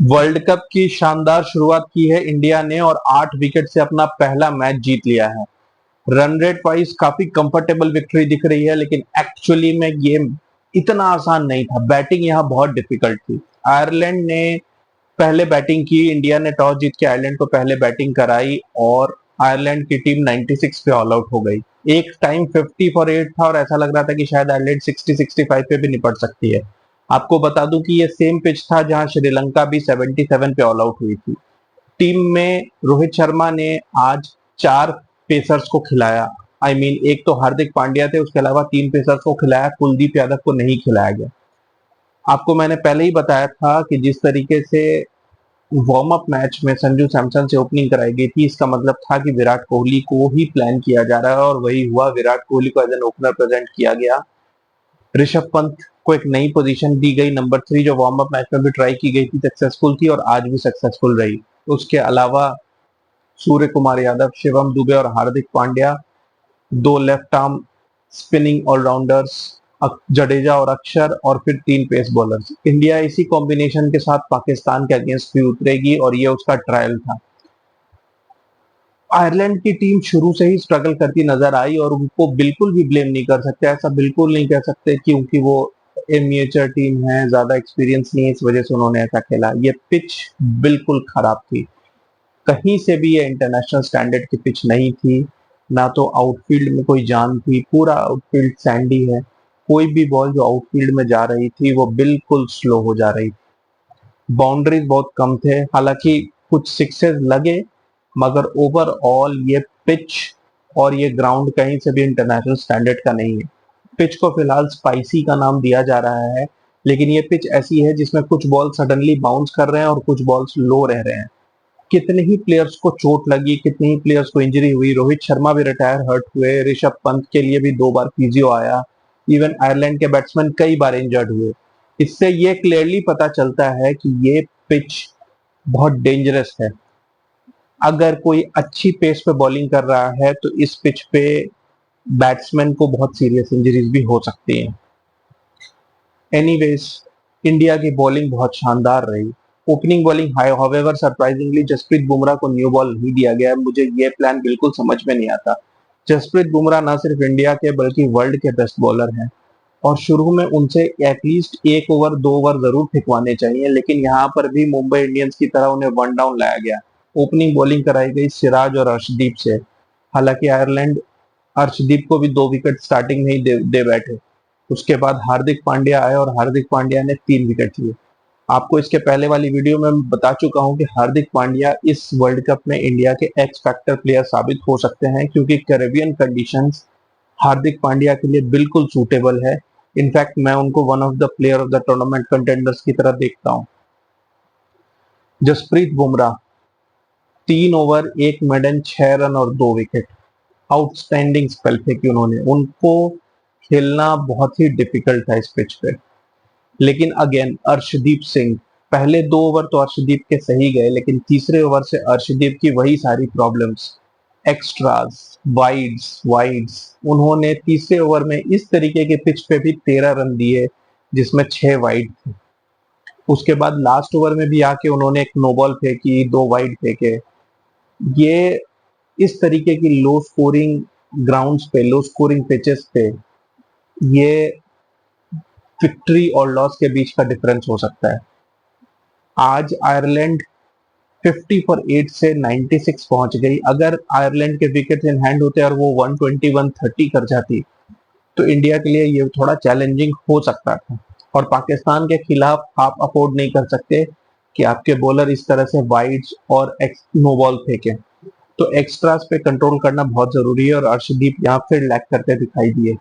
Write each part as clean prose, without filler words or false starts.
World cup की शानदार शुरुआत की है इंडिया ने और 8 विकेट से अपना पहला मैच जीत लिया है। रन रेट वाइज काफी कंफर्टेबल विक्ट्री दिख रही है, लेकिन एक्चुअली में गेम इतना आसान नहीं था। बैटिंग यहाँ बहुत डिफिकल्ट थी। आयरलैंड ने पहले बैटिंग की, इंडिया ने टॉस जीत के आयरलैंड को पहले बैटिंग कराई और आयरलैंड की टीम 96 पे ऑल आउट हो गई। एक टाइम 50 फॉर 8 था और ऐसा लग रहा था कि शायद आयरलैंड 60-65 पे भी निपट सकती है। आपको बता दूं कि ये सेम पिच था जहां श्रीलंका भी 77 पे ऑल आउट हुई थी। टीम में रोहित शर्मा ने आज 4 पेसर्स को खिलाया। एक तो हार्दिक पांड्या थे, उसके अलावा 3 पेसर्स को खिलाया। कुलदीप यादव को नहीं खिलाया गया। आपको मैंने पहले ही बताया था कि जिस तरीके से वार्म अप मैच में संजू सैमसन से ओपनिंग कराई गई थी, इसका मतलब था कि विराट कोहली को ही प्लान किया जा रहा है और वही हुआ। विराट कोहली को एज एन ओपनर प्रेजेंट किया गया। ऋषभ पंत को एक नई पोजीशन दी गई, नंबर 3, जो वार्म अप मैच में भी ट्राई की गई थी, सक्सेसफुल थी और आज भी सक्सेसफुल रही। उसके अलावा सूर्य कुमार यादव, शिवम दुबे और Hardik Pandya, 2 left arm spinning allrounders, Jadeja और अक्षर, और फिर 3 पेस बॉलर्स। इंडिया इसी कॉम्बिनेशन के साथ पाकिस्तान के अगेंस्ट भी उतरेगी और ये उसका ट्रायल था। आयरलैंड की टीम शुरू से ही स्ट्रगल करती नजर आई और उनको बिल्कुल भी ब्लेम नहीं कर सकते। ऐसा बिल्कुल नहीं कह सकते क्योंकि वो एमिएचर टीम है, ज्यादा एक्सपीरियंस नहीं है, इस वजह से उन्होंने ऐसा खेला। ये पिच बिल्कुल खराब थी। कहीं से भी ये इंटरनेशनल स्टैंडर्ड की पिच नहीं थी। ना तो आउटफील्ड में कोई जान थी, पूरा आउटफील्ड सैंडी है। कोई भी बॉल जो आउटफील्ड में जा रही थी वो बिल्कुल स्लो हो जा रही थी। बाउंड्रीज बहुत कम थे, हालांकि कुछ सिक्सेस लगे, मगर ओवरऑल ये पिच और ये ग्राउंड कहीं से भी इंटरनेशनल स्टैंडर्ड का नहीं है। पिच को फिलहाल स्पाइसी का नाम दिया जा रहा है, लेकिन ये पिच ऐसी है जिसमें कुछ बॉल सडनली बाउंस कर रहे हैं और कुछ बॉल्स लो रह रहे हैं। कितने ही प्लेयर्स को चोट लगी, कितने ही प्लेयर्स को इंजरी हुई। रोहित शर्मा भी रिटायर हर्ट हुए, ऋषभ पंत के लिए भी 2 बार फिजियो आया। इवन आयरलैंड के बैट्समैन कई बार इंजर्ड हुए। इससे ये क्लियरली पता चलता है कि ये पिच बहुत डेंजरस है। अगर कोई अच्छी पेस पे बॉलिंग कर रहा है तो इस पिच पे बैट्समैन को बहुत सीरियस इंजरीज भी हो सकती हैं। एनीवेज, इंडिया की बॉलिंग बहुत शानदार रही। Opening bowling high, however surprisingly Jasprit Bumrah को न्यू बॉल नहीं दिया गया। मुझे ये प्लान बिल्कुल समझ में नहीं आता। जसप्रीत बुमराह न सिर्फ इंडिया के बल्कि वर्ल्ड के बेस्ट बॉलर हैं और शुरू में उनसे एटलीस्ट 1 ओवर 2 ओवर जरूर फेंकवाने चाहिए, लेकिन यहाँ पर भी मुंबई इंडियंस की तरह उन्हें 1 डाउन लाया गया। ओपनिंग बॉलिंग कराई गई सिराज और अर्शदीप से। हालांकि आयरलैंड अर्शदीप को भी 2 विकेट स्टार्टिंग में ही दे बैठे। उसके बाद हार्दिक पांड्या आए और हार्दिक पांड्या ने 3 विकेट लिए। आपको इसके पहले वाली वीडियो में बता चुका हूं कि हार्दिक पांड्या इस वर्ल्ड कप में इंडिया के एक्स फैक्टर प्लेयर साबित हो सकते हैं, क्योंकि कैरेबियन कंडीशंस हार्दिक पांड्या के लिए बिल्कुल सूटेबल है। इनफैक्ट मैं उनको one of the player of the tournament contenders की तरह देखता हूं। Jasprit Bumrah 3 over 1 maiden 6 run और 2 विकेट। आउटस्टैंडिंग स्पेल फेंकी उन्होंने। उनको खेलना बहुत ही डिफिकल्ट था इस पिच पे। लेकिन अगेन अर्शदीप सिंह, पहले 2 ओवर तो अर्शदीप के सही गए, लेकिन तीसरे ओवर से अर्शदीप की वही सारी प्रॉब्लम्स, एक्स्ट्रास, वाइड्स वाइड्स। उन्होंने तीसरे ओवर में इस तरीके के पिच पे भी 13 रन दिए जिसमें 6 वाइड थे। उसके बाद लास्ट ओवर में भी आके उन्होंने एक नो बॉल फेंकी, 2 वाइड फेंके। ये इस तरीके की लो स्कोरिंग ग्राउंड्स पे, लो स्कोरिंग पिचेस पे ये विक्ट्री और लॉस के बीच का डिफरेंस हो सकता है। आज आयरलैंड 50 फॉर 8 से 96 पहुंच गई। अगर आयरलैंड के विकेट इन हैंड होते और वो 120 130 कर जाती तो इंडिया के लिए ये थोड़ा चैलेंजिंग हो सकता था। और पाकिस्तान के खिलाफ आप अफोर्ड नहीं कर सकते कि आपके बॉलर इस तरह से वाइड्स और नो बॉल फेंके। तो एक्स्ट्रास पे कंट्रोल करना बहुत जरूरी है और अर्शदीप यहाँ फिर लैक करते दिखाई दिए।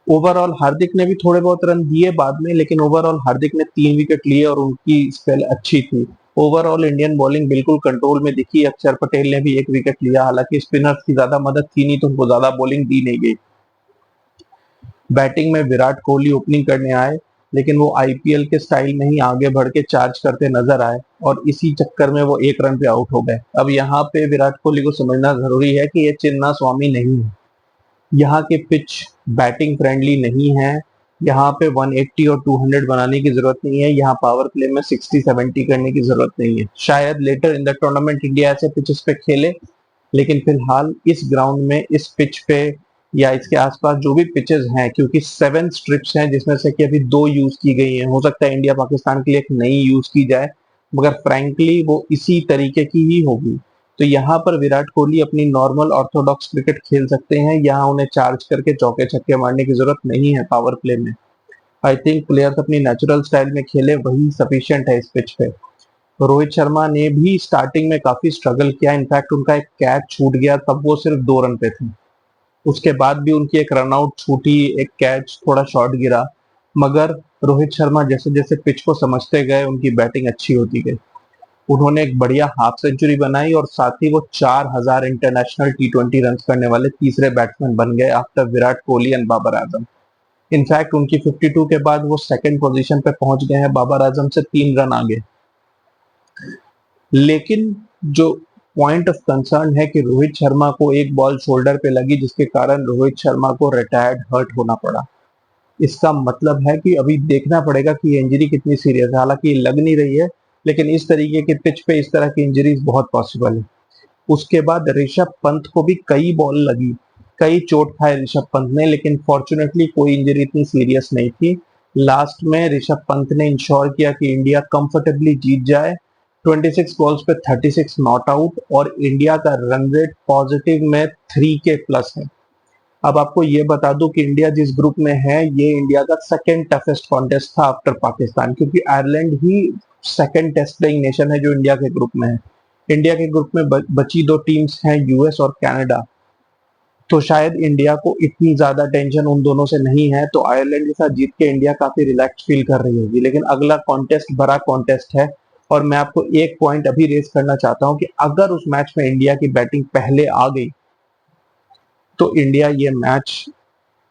ओवरऑल हार्दिक ने भी थोड़े बहुत रन दिए बाद में, लेकिन ओवरऑल हार्दिक ने 3 विकेट लिए और उनकी स्पेल अच्छी थी। ओवरऑल इंडियन बॉलिंग बिल्कुल कंट्रोल में दिखी। अक्षर पटेल ने भी 1 विकेट लिया, हालांकि स्पिनर्स की ज्यादा मदद थी नहीं तो उनको ज्यादा बॉलिंग दी नहीं गई। बैटिंग में विराट कोहली ओपनिंग करने आए, लेकिन वो आईपीएल के स्टाइल में ही आगे बढ़ के चार्ज करते नजर आए और इसी चक्कर में वो 1 रन पे आउट हो गए। अब यहाँ पे विराट कोहली को समझना जरूरी है कि ये चिन्ना स्वामी नहीं है। यहाँ के पिच बैटिंग फ्रेंडली नहीं है। यहाँ पे 180 और 200 बनाने की जरूरत नहीं है, यहाँ पावर प्ले में 60-70 करने की जरूरत नहीं है। शायद later in the tournament India ऐसे पिचेस पे खेले, लेकिन फिलहाल इस ग्राउंड में, इस पिच पे या इसके आसपास जो भी पिचेस हैं, क्योंकि 7 स्ट्रिप्स हैं जिसमें से कि अभी 2 यूज की गई हैं, हो सकता है इंडिया पाकिस्तान के लिए एक नई यूज की जाए, मगर फ्रैंकली वो इसी तरीके की ही होगी। तो यहाँ पर विराट कोहली अपनी नॉर्मल ऑर्थोडॉक्स क्रिकेट खेल सकते हैं, यहाँ उन्हें चार्ज करके चौके छक्के मारने की जरूरत नहीं है पावर प्ले में। आई थिंक प्लेयर्स अपनी नेचुरल स्टाइल में खेले वही सफिशिएंट है इस पिच पे। रोहित शर्मा ने भी स्टार्टिंग में काफी स्ट्रगल किया, इनफैक्ट उनका एक कैच छूट गया, तब वो सिर्फ 2 रन पे थे। उसके बाद भी उनकी एक रनआउट छूटी, एक कैच थोड़ा शॉर्ट गिरा, मगर रोहित शर्मा जैसे जैसे पिच को समझते गए उनकी बैटिंग अच्छी होती गई। उन्होंने एक बढ़िया हाफ सेंचुरी बनाई और साथ ही वो 4000 इंटरनेशनल T20 रन करने वाले तीसरे बैट्समैन बन गए after Virat Kohli and Babar Azam. In fact उनकी 52 के बाद वो सेकंड पोजीशन पे पहुंच गए हैं, बाबर आजम से 3 रन आगे। लेकिन जो पॉइंट ऑफ कंसर्न है कि रोहित शर्मा को एक बॉल शोल्डर पे लगी, जिसके कारण रोहित शर्मा को रिटायर्ड हर्ट होना पड़ा। इसका मतलब है कि अभी देखना पड़ेगा कि ये इंजरी कितनी सीरियस है। हालांकि लग नहीं रही है, लेकिन इस तरीके के पिच पे इस तरह की इंजरीज बहुत पॉसिबल है। उसके बाद ऋषभ पंत को भी कई बॉल लगी, कई चोट खाए ऋषभ पंत ने, लेकिन फॉर्चुनेटली कोई इंजरी इतनी सीरियस नहीं थी। लास्ट में ऋषभ पंत ने इंश्योर किया कि इंडिया कंफर्टेबली जीत जाए। 26 बॉल्स पे 36 नॉट आउट और इंडिया का रन रेट पॉजिटिव में 3 के प्लस है। अब आपको ये बता दूं कि इंडिया जिस ग्रुप में है, ये इंडिया का सेकंड टफेस्ट कॉन्टेस्ट था आफ्टर पाकिस्तान, क्योंकि आयरलैंड ही सेकंड टेस्ट प्लेइंग नेशन है जो इंडिया के ग्रुप में है। इंडिया के ग्रुप में बची 2 टीम्स हैं, यूएस और कनाडा। तो शायद इंडिया को इतनी ज्यादा टेंशन उन दोनों से नहीं है, तो आयरलैंड के साथ जीत के इंडिया काफी रिलैक्स फील कर रही होगी। लेकिन अगला कॉन्टेस्ट बड़ा कॉन्टेस्ट है, और मैं आपको एक पॉइंट अभी रेस करना चाहता हूं कि अगर उस मैच में इंडिया की बैटिंग पहले आ गई तो इंडिया ये मैच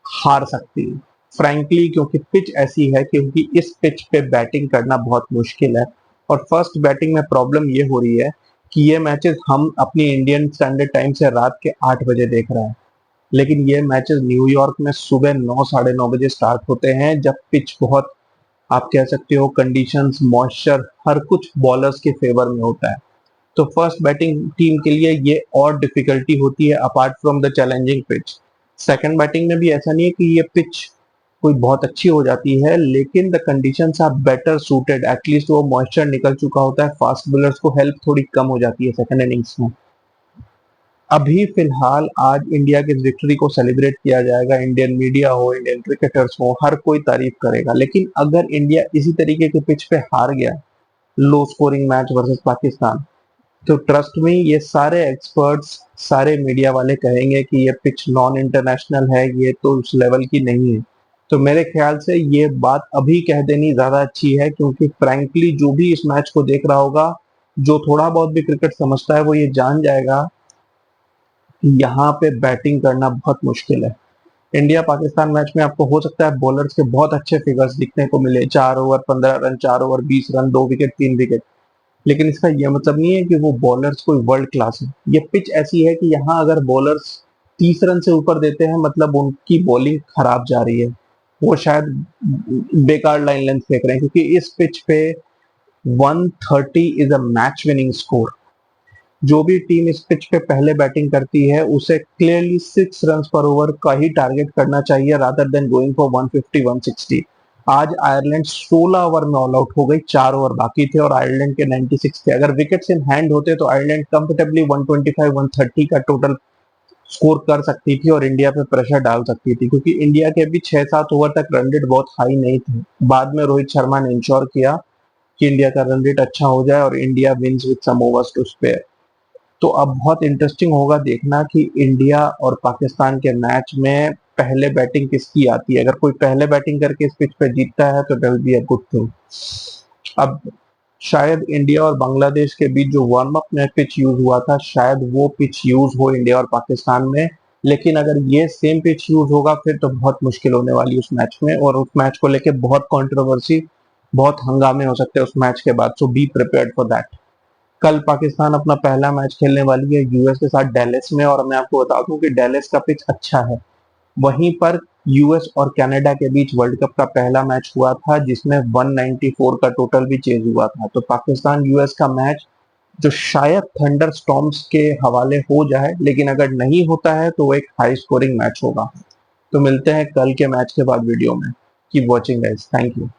हार सकती है, फ्रैंकली, क्योंकि पिच ऐसी है, क्योंकि इस पिच पे बैटिंग करना बहुत मुश्किल है। और फर्स्ट बैटिंग में प्रॉब्लम ये हो रही है कि ये मैचेस हम अपनी इंडियन स्टैंडर्ड टाइम से रात के 8 बजे देख रहे हैं, लेकिन ये मैचेस न्यूयॉर्क में सुबह 9 साढ़े 9 बजे स्टार्ट होते हैं, जब पिच बहुत, आप कह सकते हो, कंडीशंस, मॉइस्चर, हर कुछ बॉलर्स के फेवर में होता है। तो फर्स्ट बैटिंग टीम के लिए ये और डिफिकल्टी होती है apart from the challenging pitch. Second batting में भी ऐसा नहीं है कि ये पिच कोई बहुत अच्छी हो जाती है, लेकिन the conditions are better suited, at least वो मॉइस्चर निकल चुका होता है, फास्ट बॉलर्स को हेल्प थोड़ी कम हो जाती है सेकंड इनिंग्स में। अभी फिलहाल आज इंडिया की विक्ट्री को सेलिब्रेट किया जाएगा, इंडियन मीडिया हो, इंडियन क्रिकेटर्स हो, हर कोई तारीफ करेगा। लेकिन अगर इंडिया इसी तरीके के पिच पे हार गया, low scoring match versus Pakistan, तो ट्रस्ट में ये सारे एक्सपर्ट्स, सारे मीडिया वाले कहेंगे कि ये पिच नॉन इंटरनेशनल है, ये तो उस लेवल की नहीं है। तो मेरे ख्याल से ये बात अभी कह देनी ज्यादा अच्छी है, क्योंकि फ्रैंकली जो भी इस मैच को देख रहा होगा, जो थोड़ा बहुत भी क्रिकेट समझता है, वो ये जान जाएगा कि यहाँ पे बैटिंग करना बहुत मुश्किल है। इंडिया पाकिस्तान मैच में आपको हो सकता है बॉलर्स के बहुत अच्छे फिगर्स दिखने को मिले, 4 over 15 run, 4 over 20 run, 2 wicket, 3 wicket, लेकिन इसका यह मतलब नहीं है कि वो बॉलर्स कोई वर्ल्ड क्लास है। ये पिच ऐसी है कि यहाँ अगर बॉलर्स 30 रन से ऊपर देते हैं, मतलब उनकी बॉलिंग खराब जा रही है, वो शायद बेकार लाइन लेंथ फेंक रहे हैं, क्योंकि इस पिच पे 130 is a match winning score. जो भी टीम इस पिच पे पहले बैटिंग करती है, उसे क्लियरली 6 रन पर ओवर का ही टारगेट करना चाहिए, रादर देन गोइंग फॉर 150 160। आज आयरलैंड 16 ओवर में ऑल आउट हो गई, 4 ओवर बाकी थे और आयरलैंड के 96 थे। अगर विकेट्स इन हैंड होते तो आयरलैंड कंफर्टेबली 125 130 का टोटल स्कोर कर सकती थी और इंडिया पे प्रेशर डाल सकती थी, क्योंकि इंडिया के भी 6-7 ओवर तक रन रेट बहुत हाई नहीं थे। बाद में रोहित शर्मा ने इंश्योर किया कि इंडिया का रन रेट अच्छा हो जाए और India wins with some overs to spare. तो अब बहुत इंटरेस्टिंग होगा देखना कि इंडिया और पाकिस्तान के मैच में पहले बैटिंग किसकी आती है। अगर कोई पहले बैटिंग करके इस पिच पे जीतता है तो that will be a good thing. अब शायद इंडिया और बांग्लादेश के बीच जो वार्म अप में पिच यूज हुआ था, शायद वो पिच यूज हो इंडिया और पाकिस्तान में, लेकिन अगर ये सेम पिच यूज होगा फिर तो बहुत मुश्किल होने वाली है उस मैच में, और उस मैच को लेके बहुत कंट्रोवर्सी, बहुत हंगामे हो सकते हैं उस मैच के बाद। सो बी प्रिपेयर्ड फॉर दैट। कल पाकिस्तान अपना पहला मैच खेलने वाली है यूएस के साथ डैलेस में, और मैं आपको बता दूं कि डैलेस का पिच अच्छा है। वहीं पर यूएस और कनाडा के बीच वर्ल्ड कप का पहला मैच हुआ था जिसमें 194 का टोटल भी चेज हुआ था। तो पाकिस्तान यूएस का मैच जो शायद थंडर स्टॉर्म्स के हवाले हो जाए, लेकिन अगर नहीं होता है तो वो एक हाई स्कोरिंग मैच होगा। तो मिलते हैं कल के मैच के बाद वीडियो में। Keep watching guys, thank you.